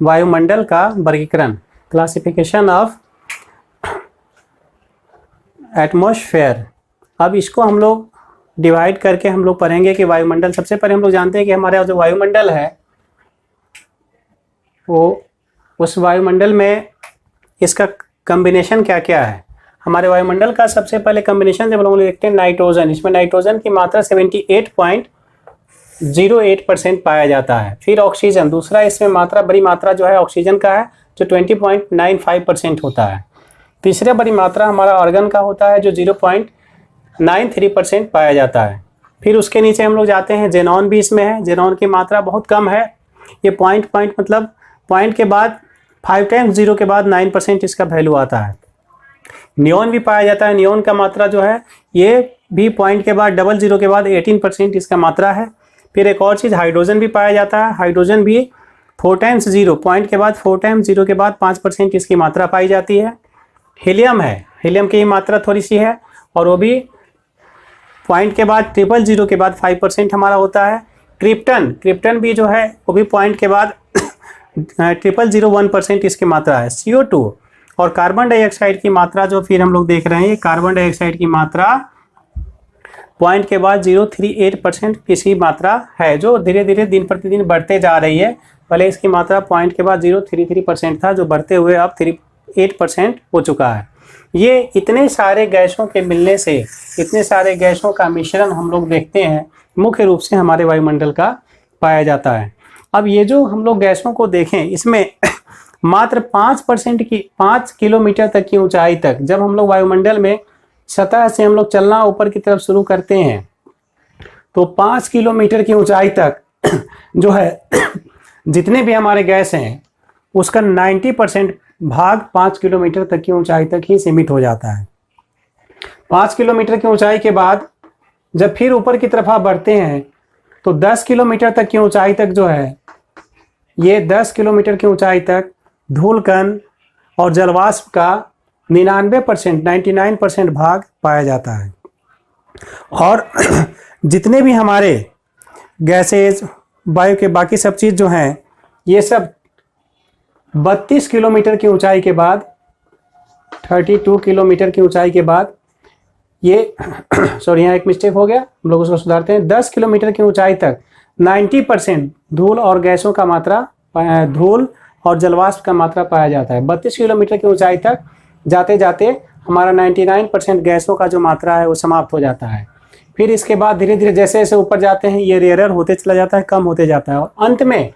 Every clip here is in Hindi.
वायुमंडल का वर्गीकरण, क्लासिफिकेशन ऑफ एटमॉस्फेयर। अब इसको हम लोग डिवाइड करके हम लोग पढ़ेंगे कि वायुमंडल, सबसे पहले हम लोग जानते हैं कि हमारे जो वायुमंडल है वो उस वायुमंडल में इसका कम्बिनेशन क्या क्या है। हमारे वायुमंडल का सबसे पहले कम्बिनेशन जब हम लोग देखते हैं नाइट्रोजन, इसमें नाइट्रोजन की मात्रा 78.08% पाया जाता है। फिर ऑक्सीजन, दूसरा इसमें मात्रा, बड़ी मात्रा जो है ऑक्सीजन का है जो 20.95% होता है। तीसरा बड़ी मात्रा हमारा ऑर्गन का होता है जो 0.93% पाया जाता है। फिर उसके नीचे हम लोग जाते हैं, जेनॉन भी इसमें है, जेनॉन की मात्रा बहुत कम है, ये पॉइंट मतलब पॉइंट के बाद 5 टाइम्स 0 के बाद 9% इसका वैल्यू आता है। नियोन भी पाया जाता है, नियोन का मात्रा जो है ये भी पॉइंट के बाद 00 के बाद 18% इसका मात्रा है। फिर एक और चीज़ हाइड्रोजन भी पाया जाता है, हाइड्रोजन भी 4 टाइम्स 0, पॉइंट के बाद 4 टाइम्स 0 के बाद 5% इसकी मात्रा पाई जाती है। हीलियम है, हीलियम की मात्रा थोड़ी सी है और वो भी पॉइंट के बाद 000 के बाद 5% हमारा होता है। क्रिप्टन, क्रिप्टन भी जो है वो भी पॉइंट के बाद 0.001% इसकी मात्रा है। CO2 और कार्बन डाइऑक्साइड की मात्रा जो फिर हम लोग देख रहे हैं, कार्बन डाइऑक्साइड की मात्रा पॉइंट के बाद 038% इसकी मात्रा है, जो धीरे धीरे दिन प्रतिदिन बढ़ते जा रही है। पहले इसकी मात्रा पॉइंट के बाद 033% था, जो बढ़ते हुए अब 38% हो चुका है। ये इतने सारे गैसों के मिलने से, इतने सारे गैसों का मिश्रण हम लोग देखते हैं मुख्य रूप से हमारे वायुमंडल का पाया जाता है। अब ये जो हम लोग गैसों को देखें, इसमें मात्र 5% की 5 किलोमीटर तक की ऊंचाई तक, जब हम लोग वायुमंडल में सतह से हम लोग चलना ऊपर की तरफ शुरू करते हैं तो 5 किलोमीटर की ऊंचाई तक जो है जितने भी हमारे गैस हैं उसका 90% भाग 5 किलोमीटर तक की ऊंचाई तक ही सीमित हो जाता है। 5 किलोमीटर की ऊंचाई के बाद जब फिर ऊपर की तरफ आप बढ़ते हैं तो 10 किलोमीटर तक की ऊंचाई तक जो है, ये 10 किलोमीटर की ऊंचाई तक धूल कण और जलवाष्प का 99% भाग पाया जाता है। और जितने भी हमारे गैसेज, वायु के बाकी सब चीज़ जो हैं, ये सब 32 किलोमीटर की ऊंचाई के बाद, 32 किलोमीटर की ऊंचाई के बाद ये सॉरी यहाँ एक मिस्टेक हो गया, हम लोग उसको सुधारते हैं। 10 किलोमीटर की ऊंचाई तक 90% धूल और गैसों का मात्रा, धूल और जलवाष्प का मात्रा पाया जाता है। 32 किलोमीटर की ऊंचाई तक जाते जाते हमारा 99% गैसों का जो मात्रा है वो समाप्त हो जाता है। फिर इसके बाद धीरे धीरे जैसे जैसे ऊपर जाते हैं ये रेयरर होते चला जाता है, कम होते जाता है, और अंत में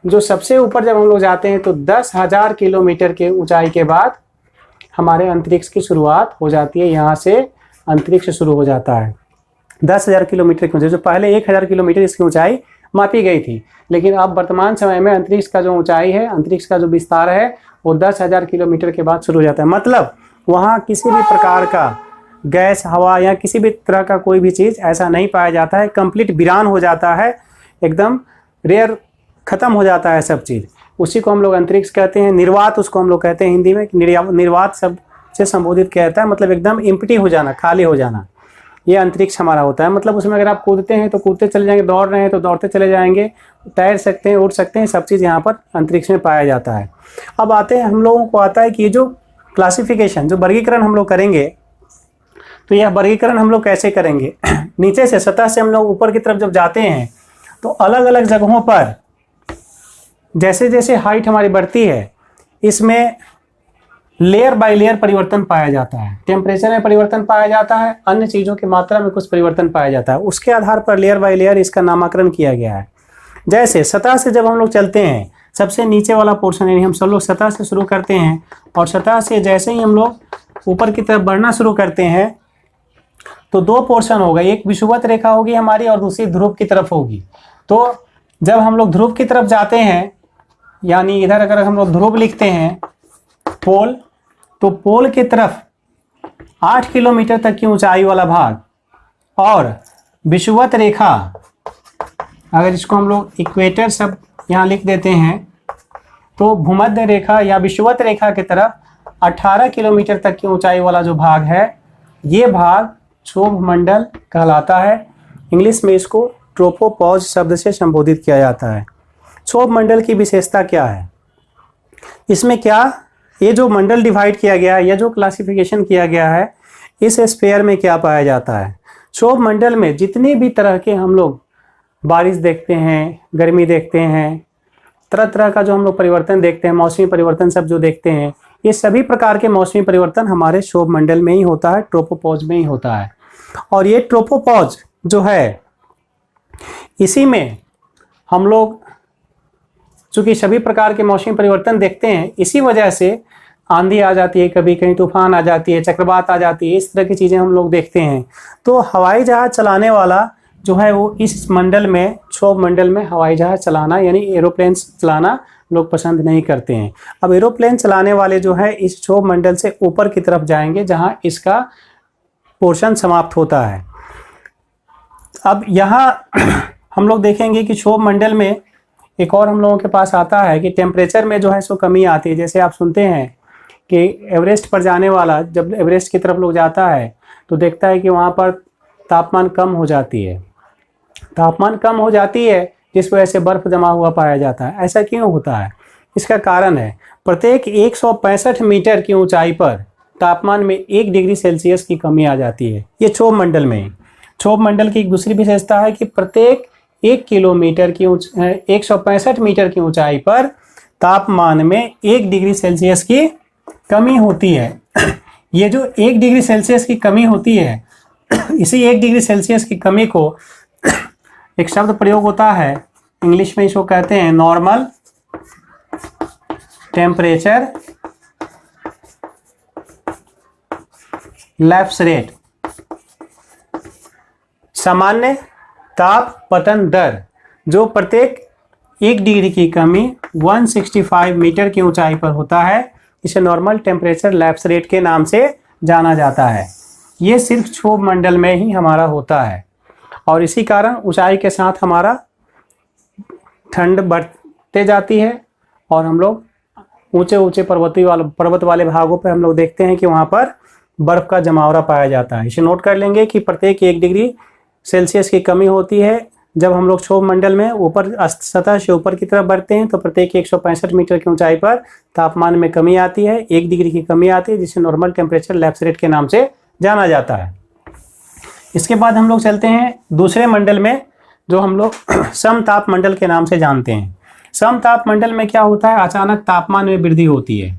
जो सबसे ऊपर जब हम लोग जाते हैं तो 10,000 किलोमीटर के ऊंचाई के बाद हमारे अंतरिक्ष की शुरुआत हो जाती है। यहाँ से अंतरिक्ष शुरू हो जाता है 10,000 किलोमीटर की ऊंचाई। जो पहले 1,000 किलोमीटर इसकी ऊंचाई मापी गई थी, लेकिन अब वर्तमान समय में अंतरिक्ष का जो ऊंचाई है, अंतरिक्ष का जो विस्तार है वो 10,000 किलोमीटर के बाद शुरू हो जाता है। मतलब वहाँ किसी भी प्रकार का गैस, हवा या किसी भी तरह का कोई भी चीज़ ऐसा नहीं पाया जाता है। कंप्लीट वीरान हो जाता है, एकदम रेयर, खत्म हो जाता है सब चीज़। उसी को हम लोग अंतरिक्ष कहते हैं। निर्वात उसको हम लोग कहते हैं हिंदी में, निर्वात शब्द से संबोधित किया जाता है, मतलब एकदम एम्प्टी हो जाना, खाली हो जाना, ये अंतरिक्ष हमारा होता है। मतलब उसमें अगर आप कूदते हैं तो कूदते चले जाएंगे, दौड़ रहे हैं तो दौड़ते चले जाएंगे, तैर सकते हैं, उड़ सकते हैं, सब चीज़ यहाँ पर अंतरिक्ष में पाया जाता है। अब आते हैं, हम लोगों को आता है कि ये जो क्लासिफिकेशन, जो वर्गीकरण हम लोग करेंगे, तो यह वर्गीकरण हम लोग कैसे करेंगे। नीचे से, सतह से हम लोग ऊपर की तरफ जब जाते हैं तो अलग अलग जगहों पर जैसे जैसे हाइट हमारी बढ़ती है, इसमें लेयर बाय लेयर परिवर्तन पाया जाता है। टेम्परेचर में परिवर्तन पाया जाता है, अन्य चीज़ों की मात्रा में कुछ परिवर्तन पाया जाता है। उसके आधार पर लेयर बाय लेयर इसका नामकरण किया गया है। जैसे सतह से जब हम लोग चलते हैं, सबसे नीचे वाला पोर्शन, यानी हम सब लोग सतह से शुरू करते हैं, और सतह से जैसे ही हम लोग ऊपर की तरफ बढ़ना शुरू करते हैं तो 2 पोर्शन होगा, एक विषुवत रेखा होगी हमारी और दूसरी ध्रुव की तरफ होगी। तो जब हम लोग ध्रुव की तरफ जाते हैं, यानी इधर अगर हम लोग ध्रुव लिखते हैं पोल, तो पोल की तरफ 8 किलोमीटर तक की ऊंचाई वाला भाग, और विषुवत रेखा, अगर इसको हम लोग इक्वेटर शब्द यहाँ लिख देते हैं, तो भूमध्य रेखा या विषुवत रेखा की तरफ 18 किलोमीटर तक की ऊंचाई वाला जो भाग है, ये भाग क्षोभमंडल कहलाता है। इंग्लिश में इसको ट्रोपोपॉज शब्द से संबोधित किया जाता है। क्षोभ मंडल की विशेषता क्या है, इसमें क्या ये जो मंडल डिवाइड किया गया है या जो क्लासिफिकेशन किया गया है, इस स्फीयर में क्या पाया जाता है। क्षोभ मंडल में जितने भी तरह के हम लोग बारिश देखते हैं, गर्मी देखते हैं, तरह तरह का जो हम लोग परिवर्तन देखते हैं, मौसमी परिवर्तन सब जो देखते हैं, ये सभी प्रकार के मौसमी परिवर्तन हमारे क्षोभ मंडल में ही होता है, ट्रोपोपॉज में ही होता है। और ये ट्रोपोपॉज जो है, इसी में हम लोग चूंकि सभी प्रकार के मौसमी परिवर्तन देखते हैं, इसी वजह से आंधी आ जाती है, कभी कहीं तूफान आ जाती है, चक्रवात आ जाती है, इस तरह की चीज़ें हम लोग देखते हैं। तो हवाई जहाज चलाने वाला जो है वो इस मंडल में, क्षोभ मंडल में हवाई जहाज चलाना यानी एरोप्लेन चलाना लोग पसंद नहीं करते हैं। अब एरोप्लेन चलाने वाले जो है इस क्षोभ मंडल से ऊपर की तरफ जाएंगे जहां इसका पोर्शन समाप्त होता है। अब यहाँ हम लोग देखेंगे कि क्षोभ मंडल में एक और हम लोगों के पास आता है कि टेम्परेचर में जो है सो कमी आती है। जैसे आप सुनते हैं कि एवरेस्ट पर जाने वाला जब एवरेस्ट की तरफ लोग जाता है तो देखता है कि वहाँ पर तापमान कम हो जाती है, तापमान कम हो जाती है जिस वजह से बर्फ जमा हुआ पाया जाता है। ऐसा क्यों होता है? इसका कारण है प्रत्येक 165 मीटर की ऊंचाई पर तापमान में 1 डिग्री सेल्सियस की कमी आ जाती है। ये क्षोभ मंडल में। क्षोभ मंडल की एक दूसरी विशेषता है कि प्रत्येक 1 किलोमीटर की 165 मीटर की ऊंचाई पर तापमान में 1 डिग्री सेल्सियस की कमी होती है। ये जो 1 डिग्री सेल्सियस की कमी होती है, इसी 1 डिग्री सेल्सियस की कमी को एक शब्द प्रयोग होता है इंग्लिश में, इसको कहते हैं नॉर्मल टेम्परेचर लैप्स रेट, सामान्य तापपतन दर, जो प्रत्येक 1 डिग्री की कमी 165 मीटर की ऊंचाई पर होता है। इसे नॉर्मल टेम्परेचर लैप्स रेट के नाम से जाना जाता है। ये सिर्फ क्षोभ मंडल में ही हमारा होता है और इसी कारण ऊंचाई के साथ हमारा ठंड बढ़ते जाती है और हम लोग ऊंचे ऊंचे पर्वत वाले भागों पर हम लोग देखते हैं कि वहाँ पर बर्फ का जमावड़ा पाया जाता है। इसे नोट कर लेंगे कि प्रत्येक 1 डिग्री सेल्सियस की कमी होती है जब हम लोग क्षोभ मंडल में ऊपर सतह से ऊपर की तरफ बढ़ते हैं, तो प्रत्येक 165 मीटर की ऊंचाई पर तापमान में कमी आती है, 1 डिग्री की कमी आती है, जिसे नॉर्मल टेम्परेचर लैप्स रेट के नाम से जाना जाता है। इसके बाद हम लोग चलते हैं दूसरे मंडल में, जो हम लोग समताप मंडल के नाम से जानते हैं। समताप मंडल में क्या होता है? अचानक तापमान में वृद्धि होती है,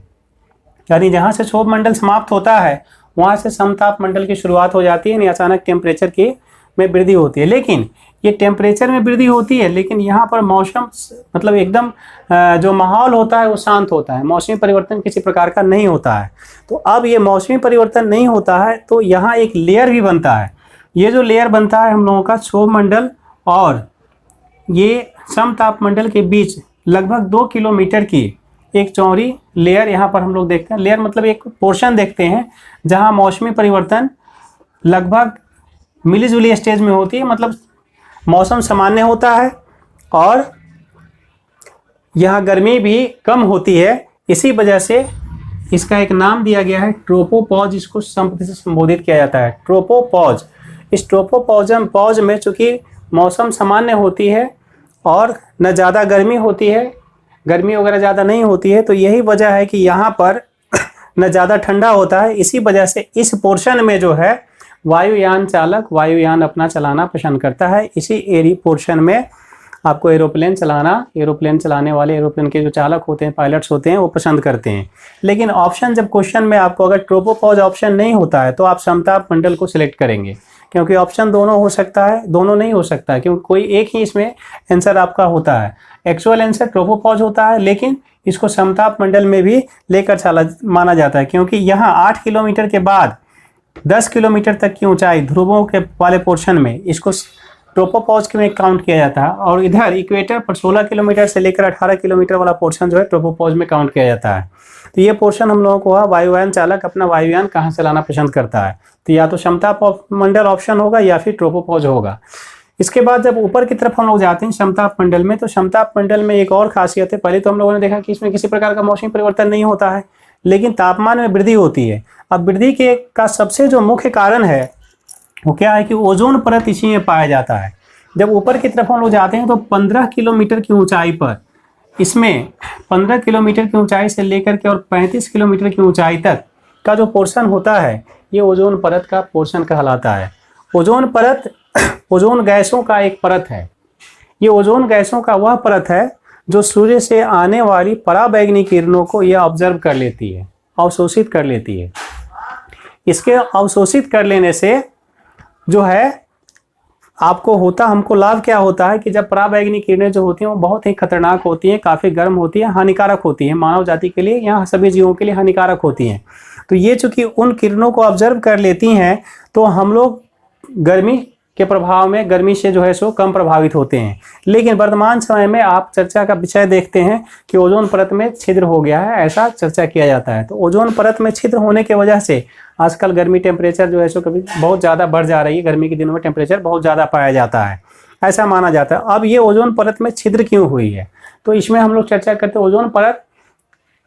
यानी जहाँ से क्षोभ मंडल समाप्त होता है वहाँ से समताप मंडल की शुरुआत हो जाती है, यानी अचानक टेम्परेचर की में वृद्धि होती है। लेकिन ये टेम्परेचर में वृद्धि होती है, लेकिन यहाँ पर मौसम मतलब एकदम जो माहौल होता है वो शांत होता है, मौसमी परिवर्तन किसी प्रकार का नहीं होता है। तो अब ये मौसमी परिवर्तन नहीं होता है तो यहाँ एक लेयर भी बनता है। ये जो लेयर बनता है हम लोगों का क्षोभ मंडल और ये समताप मंडल के बीच लगभग 2 किलोमीटर की एक चौड़ी लेयर यहाँ पर हम लोग देखते हैं। लेयर मतलब एक पोर्शन देखते हैं जहाँ मौसमी परिवर्तन लगभग मिलीजुली स्टेज में होती है, मतलब मौसम सामान्य होता है और यहाँ गर्मी भी कम होती है। इसी वजह से इसका एक नाम दिया गया है ट्रोपोपॉज, इसको संपत्ति से संबोधित किया जाता है ट्रोपोपॉज। इस ट्रोपोपॉज में चूंकि मौसम सामान्य होती है और न ज़्यादा गर्मी होती है, गर्मी वगैरह ज़्यादा नहीं होती है, तो यही वजह है कि यहाँ पर न ज़्यादा ठंडा होता है। इसी वजह से इस पोर्शन में जो है वायुयान चालक वायुयान अपना चलाना पसंद करता है। इसी एरी पोर्शन में आपको एरोप्लेन चलाने वाले एरोप्लेन के जो चालक होते हैं, पायलट्स होते हैं, वो पसंद करते हैं। लेकिन ऑप्शन जब क्वेश्चन में आपको अगर ट्रोपोपॉज ऑप्शन नहीं होता है तो आप समताप मंडल को सिलेक्ट करेंगे, क्योंकि ऑप्शन दोनों हो सकता है, दोनों नहीं हो सकता है, क्योंकि कोई एक ही इसमें आंसर आपका होता है। एक्चुअल आंसर ट्रोपोपॉज होता है, लेकिन इसको समताप मंडल में भी लेकर चला माना जाता है, क्योंकि यहाँ 8 किलोमीटर के बाद 10 किलोमीटर तक की ऊंचाई ध्रुवों के वाले पोर्शन में इसको ट्रोपोपॉज में काउंट किया जाता है, और इधर इक्वेटर पर 16 किलोमीटर से लेकर 18 किलोमीटर वाला पोर्शन जो है ट्रोपोपॉज में काउंट किया जाता है। तो ये पोर्शन हम लोगों को वायुयान चालक अपना वायुयान कहाँ चलाना पसंद करता है, तो या तो समताप मंडल ऑप्शन होगा या फिर ट्रोपोपॉज होगा। इसके बाद जब ऊपर की तरफ हम लोग जाते हैं समताप मंडल में, तो समताप मंडल में एक और खासियत है। पहले तो हम लोगों ने देखा कि इसमें किसी प्रकार का मौसमी परिवर्तन नहीं होता है, लेकिन तापमान में वृद्धि होती है। अब वृद्धि के का सबसे जो मुख्य कारण है वो क्या है कि ओजोन परत इसी में पाया जाता है। जब ऊपर की तरफ हम लोग जाते हैं तो 15 किलोमीटर की ऊंचाई पर इसमें 15 किलोमीटर की ऊंचाई से लेकर के और 35 किलोमीटर की ऊंचाई तक का जो पोर्शन होता है ये ओजोन परत का पोर्शन कहलाता है। ओजोन परत ओजोन गैसों का एक परत है। ये ओजोन गैसों का वह परत है जो सूर्य से आने वाली पराबैंगनी किरणों को यह ऑब्जर्व कर लेती है, अवशोषित कर लेती है। इसके अवशोषित कर लेने से जो है हमको लाभ क्या होता है कि जब पराबैंगनी किरणें जो होती हैं वो बहुत ही खतरनाक होती हैं, काफ़ी गर्म होती हैं, हानिकारक होती हैं, मानव जाति के लिए यहाँ सभी जीवों के लिए हानिकारक होती हैं। तो ये चूंकि उन किरणों को ऑब्जर्व कर लेती हैं तो हम लोग गर्मी के प्रभाव में, गर्मी से जो है सो कम प्रभावित होते हैं। लेकिन वर्तमान समय में आप चर्चा का विषय देखते हैं कि ओजोन परत में छिद्र हो गया है, ऐसा चर्चा किया जाता है। तो ओजोन परत में छिद्र होने की वजह से आजकल गर्मी टेम्परेचर जो है सो कभी बहुत ज़्यादा बढ़ जा रही है। गर्मी के दिनों में टेम्परेचर बहुत ज़्यादा पाया जाता है, ऐसा माना जाता है। अब ये ओजोन परत में छिद्र क्यों हुई है, तो इसमें हम लोग चर्चा करते हैं ओजोन परत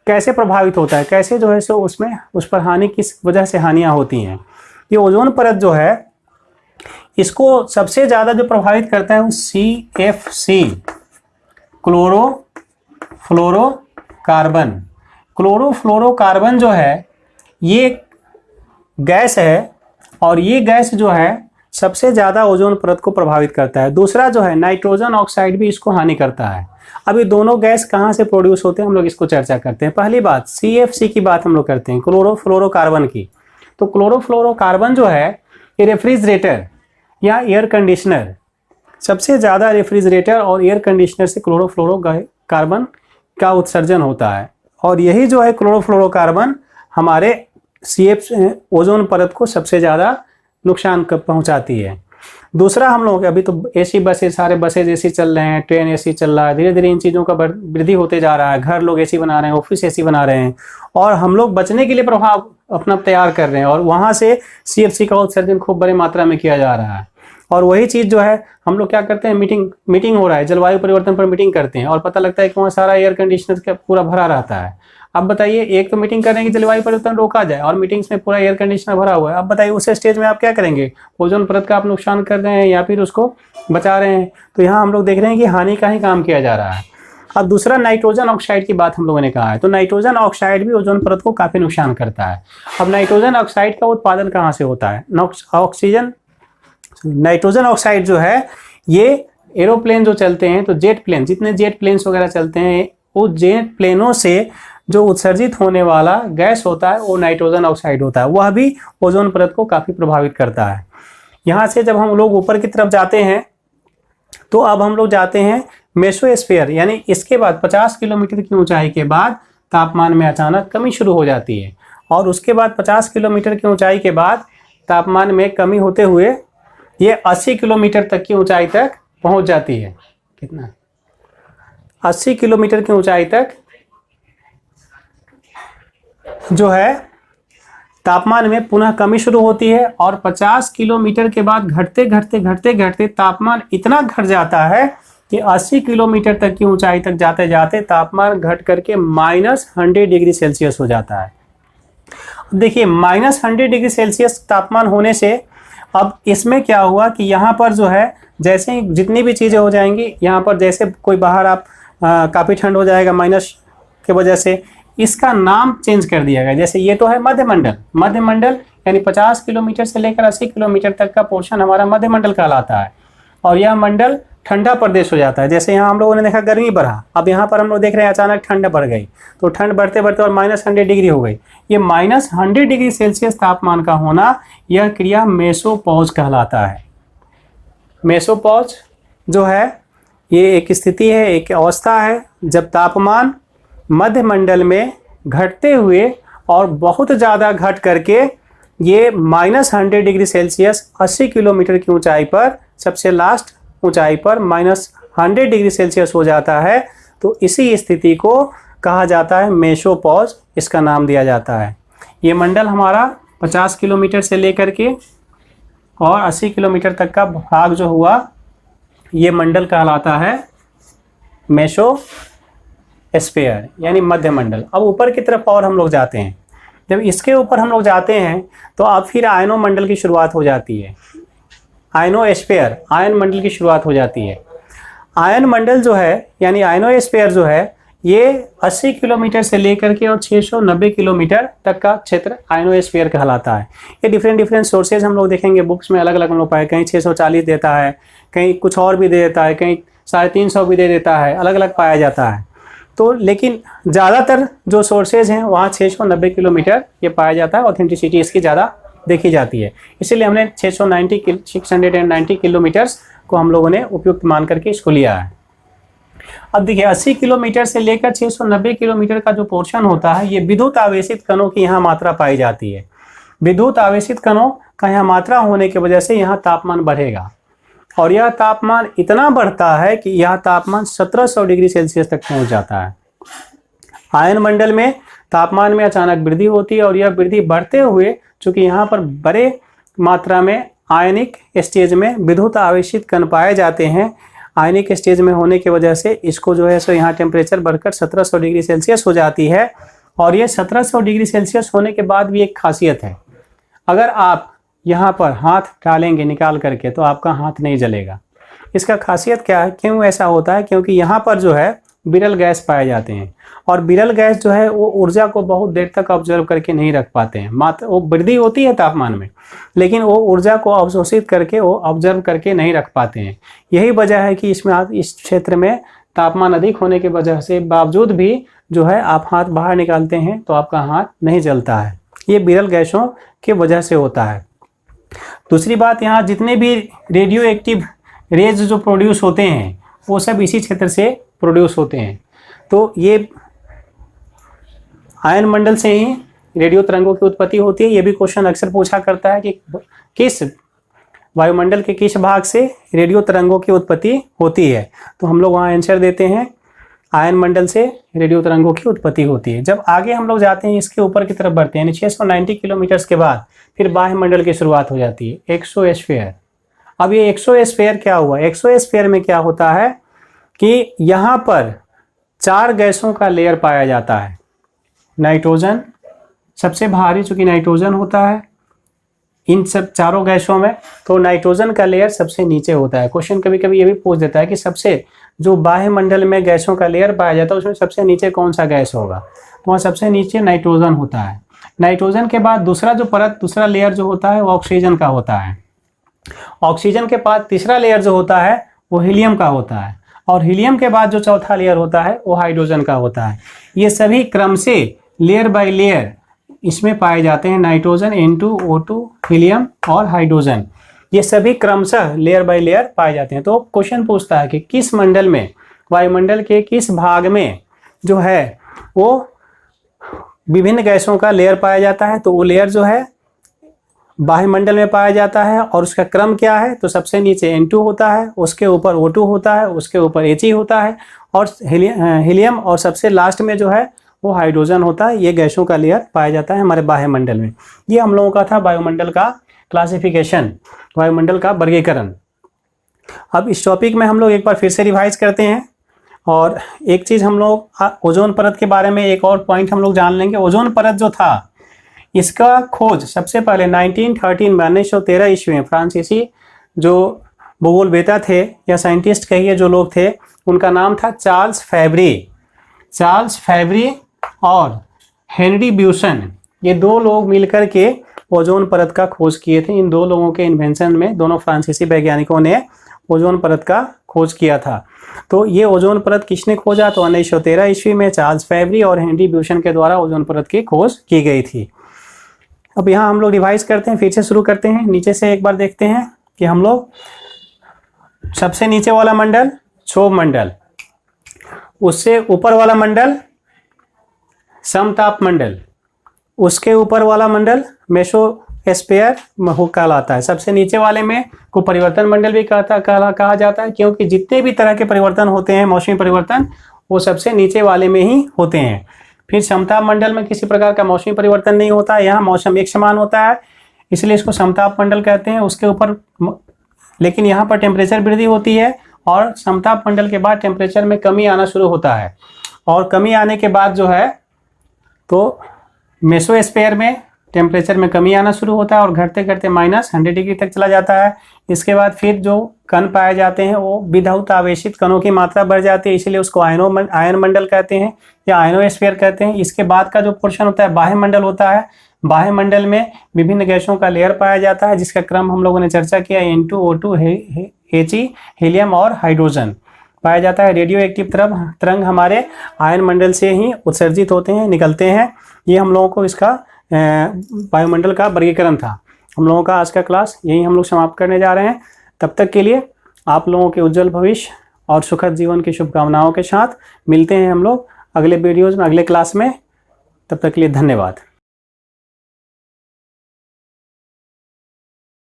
कैसे प्रभावित होता है, कैसे जो है सो उसमें उस पर हानि किस वजह से हानियाँ होती हैं। ये ओजोन परत जो है इसको सबसे ज़्यादा जो प्रभावित करता है वो CFC क्लोरोफ्लोरोकार्बन। क्लोरोफ्लोरोकार्बन जो है ये गैस है और ये गैस जो है सबसे ज़्यादा ओजोन परत को प्रभावित करता है। दूसरा जो है नाइट्रोजन ऑक्साइड भी इसको हानि करता है। अब ये दोनों गैस कहाँ से प्रोड्यूस होते हैं हम लोग इसको चर्चा करते हैं। पहली बात CFC की बात हम लोग करते हैं, क्लोरोफ्लोरोकार्बन की। तो क्लोरोफ्लोरोकार्बन जो है ये रेफ्रिजरेटर या एयर कंडीशनर, सबसे ज़्यादा रेफ्रिजरेटर और एयर कंडीशनर से क्लोरोफ्लोरोकार्बन का उत्सर्जन होता है। और यही जो है क्लोरोफ्लोरोकार्बन हमारे ओजोन परत को सबसे ज़्यादा नुकसान पहुंचाती है। दूसरा हम लोग अभी तो एसी बसेस, सारे बसेज एसी चल रहे हैं, ट्रेन एसी चल रहा है, धीरे धीरे इन चीज़ों का वृद्धि होते जा रहा है। घर लोग एसी बना रहे हैं, ऑफिस एसी बना रहे हैं और हम लोग बचने के लिए प्रभाव अपना तैयार कर रहे हैं और वहाँ से CFC का उत्सर्जन खूब बड़ी मात्रा में किया जा रहा है। और वही चीज़ जो है हम लोग क्या करते हैं, मीटिंग हो रहा है, जलवायु परिवर्तन पर मीटिंग करते हैं और पता लगता है कि वहाँ सारा एयर कंडीशनर का पूरा भरा रहता है। अब बताइए, एक तो मीटिंग करेंगे जलवायु परिवर्तन रोका जाए और मीटिंग्स में पूरा एयर कंडीशनर भरा हुआ है। अब बताइए उस स्टेज में आप क्या करेंगे, ओजोन परत का आप नुकसान कर रहे हैं या फिर उसको बचा रहे हैं। तो यहाँ हम लोग देख रहे हैं कि हानि का ही काम किया जा रहा है। अब दूसरा नाइट्रोजन ऑक्साइड की बात हम लोगों ने कहा है, तो नाइट्रोजन ऑक्साइड भी ओजोन परत को काफ़ी नुकसान करता है। अब नाइट्रोजन ऑक्साइड का उत्पादन कहाँ से होता है, नाइट्रोजन ऑक्साइड जो है ये एरोप्लेन जो चलते हैं, तो जेट प्लेन, जितने जेट प्लेन्स वगैरह चलते हैं वो जेट प्लेनों से जो उत्सर्जित होने वाला गैस होता है वो नाइट्रोजन ऑक्साइड होता है। वह भी ओजोन परत को काफ़ी प्रभावित करता है। यहाँ से जब हम लोग ऊपर की तरफ जाते हैं तो अब हम लोग जाते हैं मेसोस्फीयर, यानी इसके बाद 50 किलोमीटर की ऊंचाई के बाद तापमान में अचानक कमी शुरू हो जाती है और उसके बाद 50 किलोमीटर की ऊंचाई के बाद तापमान में कमी होते हुए ये 80 किलोमीटर तक की ऊंचाई तक पहुंच जाती है। कितना, 80 किलोमीटर की ऊंचाई तक जो है तापमान में पुनः कमी शुरू होती है और 50 किलोमीटर के बाद घटते घटते तापमान इतना घट जाता है कि 80 किलोमीटर तक की ऊंचाई तक जाते जाते तापमान घट करके -100 डिग्री सेल्सियस हो जाता है। देखिए -100 डिग्री सेल्सियस तापमान होने से अब इसमें क्या हुआ कि यहाँ पर जो है जैसे ही जितनी भी चीज़ें हो जाएंगी, यहाँ पर जैसे कोई बाहर आप काफ़ी ठंड हो जाएगा माइनस के वजह से, इसका नाम चेंज कर दिया गया। जैसे ये तो है मध्यमंडल यानी 50 किलोमीटर से लेकर 80 किलोमीटर तक का पोर्शन हमारा मध्यमंडल कहलाता है और यह मंडल ठंडा प्रदेश हो जाता है। जैसे यहाँ हम लोगों ने देखा गर्मी बढ़ा, अब यहाँ पर हम लोग देख रहे हैं अचानक ठंड बढ़ गई, तो ठंड बढ़ते बढ़ते और -100 डिग्री हो गई। ये -100 डिग्री सेल्सियस तापमान का होना, यह क्रिया मेसोपॉज कहलाता है। मेसोपॉज जो है ये एक स्थिति है, एक अवस्था है जब तापमान मध्यमंडल में घटते हुए और बहुत ज़्यादा घट करके ये -100 डिग्री सेल्सियस 80 किलोमीटर की ऊंचाई पर, सबसे लास्ट ऊंचाई पर -100 डिग्री सेल्सियस हो जाता है। तो इसी स्थिति को कहा जाता है मेसोपॉज, इसका नाम दिया जाता है। ये मंडल हमारा 50 किलोमीटर से लेकर के और 80 किलोमीटर तक का भाग जो हुआ ये मंडल कहलाता है मेसोस्फीयर यानी मध्यमंडल। अब ऊपर की तरफ और हम लोग जाते हैं, जब इसके ऊपर हम लोग जाते हैं तो अब फिर आयनोमंडल की शुरुआत हो जाती है। आयनोस्फीयर, आयन मंडल की शुरुआत हो जाती है। आयन मंडल जो है यानी आयनोस्फीयर जो है ये 80 किलोमीटर से लेकर के और 690 किलोमीटर तक का क्षेत्र आयनोस्फीयर कहलाता है। ये डिफरेंट सोर्सेज हम लोग देखेंगे बुक्स में, अलग अलग हम लोग पाए, कहीं 640 देता है, कहीं कुछ और भी दे देता है, कहीं 350 भी दे देता है, अलग अलग पाया जाता है। तो लेकिन ज़्यादातर जो सोर्सेज हैं वहाँ 690 किलोमीटर ये पाया जाता है, ऑथेंटिसिटी इसकी ज़्यादा देखी जाती है। इसीलिए हमने 690 किलोमीटर्स को हम लोगों ने उपयुक्त मान करके इसको लिया है। अब देखिए 80 किलोमीटर से लेकर 690 किलोमीटर का जो पोर्शन होता है, ये विद्युत आवेशित कणों की यहाँ मात्रा पाई जाती है। विद्युत आवेशित कणों का यहाँ मात्रा होने की वजह से यहाँ तापमान बढ़ेगा, और यह तापमान इतना बढ़ता है कि यह तापमान 1700 डिग्री सेल्सियस तक पहुँच जाता है। आयन मंडल में तापमान में अचानक वृद्धि होती है, और यह वृद्धि बढ़ते हुए चूँकि यहाँ पर बड़े मात्रा में आयनिक स्टेज में विद्युत आवेशित कण पाए जाते हैं, आयनिक स्टेज में होने की वजह से इसको जो है सो यहाँ टेम्परेचर बढ़कर 1700 डिग्री सेल्सियस हो जाती है। और ये 1700 डिग्री सेल्सियस होने के बाद भी एक खासियत है, अगर आप यहाँ पर हाथ डालेंगे निकाल करके तो आपका हाथ नहीं जलेगा। इसका खासियत क्या है, क्यों ऐसा होता है? क्योंकि यहाँ पर जो है विरल गैस पाए जाते हैं, और विरल गैस जो है वो ऊर्जा को बहुत देर तक ऑब्जर्व करके नहीं रख पाते हैं। मात्र वो वृद्धि होती है तापमान में, लेकिन वो ऊर्जा को अवशोषित करके वो ऑब्जर्व करके नहीं रख पाते हैं। यही वजह है कि इसमें इस क्षेत्र में तापमान अधिक होने की वजह से बावजूद भी जो है आप हाथ बाहर निकालते हैं तो आपका हाथ नहीं जलता है। ये विरल गैसों की वजह से होता है। दूसरी बात, यहाँ जितने भी रेडियो एक्टिव रेज जो प्रोड्यूस होते हैं वो सब इसी क्षेत्र से प्रोड्यूस होते हैं। तो ये आयन मंडल से ही रेडियो तरंगों की उत्पत्ति होती है। ये भी क्वेश्चन अक्सर पूछा करता है कि किस वायुमंडल के किस भाग से रेडियो तरंगों की उत्पत्ति होती है, तो हम लोग वहाँ आंसर देते हैं आयन मंडल से रेडियो तरंगों की उत्पत्ति होती है। जब आगे हम लोग जाते हैं इसके ऊपर की तरफ बढ़ते हैं, यानी 690 किलोमीटर के बाद फिर बाह्य मंडल की शुरुआत हो जाती है, एक्सोस्फीयर। अब ये एक्सोस्फीयर क्या हुआ? एक्सोस्फीयर में क्या होता है कि यहाँ पर 4 गैसों का लेयर पाया जाता है। नाइट्रोजन सबसे भारी, चूंकि नाइट्रोजन होता है इन सब चारों गैसों में, तो नाइट्रोजन का लेयर सबसे नीचे होता है। क्वेश्चन कभी कभी ये भी पूछ देता है कि सबसे जो बाह्य मंडल में गैसों का लेयर पाया जाता है उसमें सबसे नीचे कौन सा गैस होगा? तो वहाँ सबसे नीचे नाइट्रोजन होता है। नाइट्रोजन के बाद दूसरा लेयर जो होता है वो ऑक्सीजन का होता है। ऑक्सीजन के बाद तीसरा लेयर जो होता है वो हीलियम का होता है, और हीलियम के बाद जो चौथा लेयर होता है वो हाइड्रोजन का होता है। ये सभी क्रम से लेयर बाय लेयर इसमें पाए जाते हैं। नाइट्रोजन, N2, O2, हीलियम और हाइड्रोजन, ये सभी क्रमशः लेयर बाय लेयर पाए जाते हैं। तो क्वेश्चन पूछता है कि किस मंडल में, वायुमंडल के किस भाग में जो है वो विभिन्न गैसों का लेयर पाया जाता है? तो वो लेयर जो है बाह्य मंडल में पाया जाता है, और उसका क्रम क्या है? तो सबसे नीचे N2 होता है, उसके ऊपर O2 होता है, उसके ऊपर He होता है, और हीलियम, और सबसे लास्ट में जो है वो हाइड्रोजन होता है। ये गैसों का लेयर पाया जाता है हमारे बाह्य मंडल में। ये हम लोगों का था वायुमंडल का क्लासिफिकेशन, वायुमंडल का वर्गीकरण। अब इस टॉपिक में हम लोग एक बार फिर से रिवाइज करते हैं, और एक चीज़ हम लोग ओजोन परत के बारे में एक और पॉइंट हम लोग जान लेंगे। ओजोन परत जो था इसका खोज सबसे पहले 1913 ईस्वी में फ्रांसीसी जो भूगोलवेता थे या साइंटिस्ट कहिए जो लोग थे, उनका नाम था चार्ल्स फैब्री और हेनरी ब्यूसन। ये 2 लोग मिलकर के ओजोन परत का खोज किए थे। इन 2 लोगों के इन्वेंशन में दोनों फ्रांसीसी वैज्ञानिकों ने ओजोन परत का खोज किया था। तो ये ओजोन परत किसने खोजा? तो 1913 ईस्वी में चार्ल्स फैब्री और हेनरी ब्यूसन के द्वारा ओजोन परत की खोज की गई थी। अब यहाँ हम लोग रिवाइज करते हैं, फिर से शुरू करते हैं। नीचे से एक बार देखते हैं कि हम लोग सबसे नीचे वाला मंडल क्षोभ मंडल, उससे ऊपर वाला मंडल समताप मंडल, उसके ऊपर वाला मंडल मेसोस्फीयर कहलाता है। सबसे नीचे वाले में को परिवर्तन मंडल भी कहा जाता है, क्योंकि जितने भी तरह के परिवर्तन होते हैं, मौसमी परिवर्तन, वो सबसे नीचे वाले में ही होते हैं। फिर समताप मंडल में किसी प्रकार का मौसमी परिवर्तन नहीं होता है, यहाँ मौसम एक समान होता है, इसलिए इसको समताप मंडल कहते हैं। उसके ऊपर लेकिन यहाँ पर टेम्परेचर वृद्धि होती है, और समताप मंडल के बाद टेम्परेचर में कमी आना शुरू होता है, और कमी आने के बाद जो है तो मेसोस्फीयर में टेम्परेचर में कमी आना शुरू होता है, और घटते घटते -100 डिग्री तक चला जाता है। इसके बाद फिर जो कण पाए जाते हैं वो विद्युत आवेशित कणों की मात्रा बढ़ जाती है, इसलिए उसको आयन मंडल कहते हैं या आयनोस्फीयर कहते हैं। इसके बाद का जो पोर्शन होता है बाह्य मंडल होता है। बाह्य मंडल में विभिन्न गैसों का लेयर पाया जाता है, जिसका क्रम हम लोगों ने चर्चा किया, N2 O2 He, हीलियम और हाइड्रोजन पाया जाता है। रेडियो एक्टिव तरंग हमारे आयन मंडल से ही उत्सर्जित होते हैं, निकलते हैं। ये हम लोगों को इसका वायुमंडल का वर्गीकरण था। हम लोगों का आज का क्लास यही हम लोग समाप्त करने जा रहे हैं। तब तक के लिए आप लोगों के उज्जवल भविष्य और सुखद जीवन की शुभकामनाओं के साथ मिलते हैं हम लोग अगले वीडियोज में, अगले क्लास में। तब तक के लिए धन्यवाद।